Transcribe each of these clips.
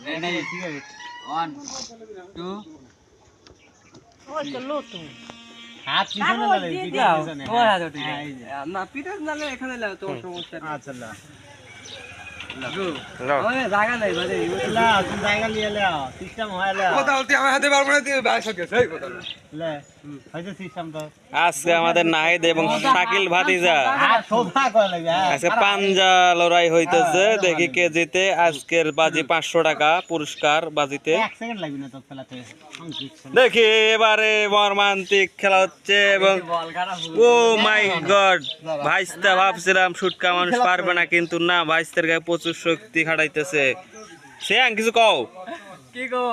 Ready 1 2 ওই তো লোটু হাত পিছনে লাগে পিছনে ওই হাত উঠে না পিঠে নালে এখানে লাও তোর সমস্যা আচ্ছা লা ওই জায়গা নাই বাড়ি লা তুমি জায়গা নিয়ে লাও সিস্টেম হয় লাও কথা বলতে আমার হাতে পারবো না তুই বাইশ গেছে এই কথা লে হইছে সিস্টেম তো আজকে আমাদের নাহিদ এবং শাকিল ভাতিজা হাত সোজা করে লাগবে আজকে পাঞ্জা লড়াই হইতেছে দেখি কে জিতে আজকের বাজি 500 টাকা পুরস্কার বাজিতে 1 সেকেন্ড লাগবে না তো ফেলাতে দেখি এবারে মর্মান্তিক খেলা হচ্ছে এবং ও মাই গড ভাইস্তা ভাবছিলাম শুটকা মানুষ পারবে না কিন্তু না ভাইস্তার গায়ে প্রচুর শক্তি খাটাইতেছে সে আং কিছু কও কি গো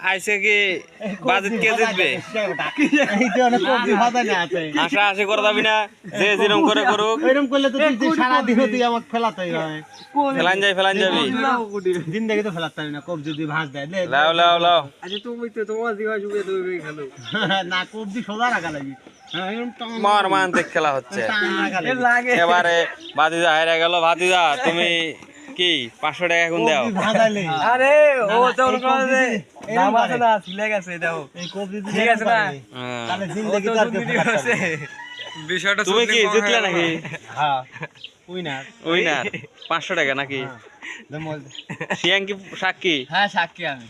আইসে কি বাজিত কে জিতবে এই তো অনেক কবজি ভাতা না আছে আশা আশি করে যাবি না যে যেরকম করে করুক এরকম করলে তো তুই সারা দিন তুই আমাকে ফেলাতেই হয় ফেলান যাবি জিন্দেগি তো ফেলাতে হবে না কবজি তুই ভাঁজ দেয় লে লাও লাও লাও আচ্ছা তুমি তো তোমার দিবা যুগে তুমি খেলো না কবজি সোজা রাখা লাগি হ্যাঁ এরকম টান মর্মান্তিক খেলা হচ্ছে রাখা লাগি লাগে এবারে ভাতিজা হাইরা গেল ভাতিজা তুমি কি 500 টাকা এখন দাও কবজি ভাঁজাইলে আরে ও তো এই করে কবজি দাম আছে না ছিলে গেছে দাও এই কবজি ঠিক আছে না? হ্যাঁ। তাহলে জিন্দেগি তো আর কেউ ফেলাতে হবে না। বিষয়টা তুমি কি জিতলে নাকি হ্যাঁ উইনার ওই না 500 টাকা নাকি দমল সিয়াং কি সাক্ষী হ্যাঁ সাক্ষী আমি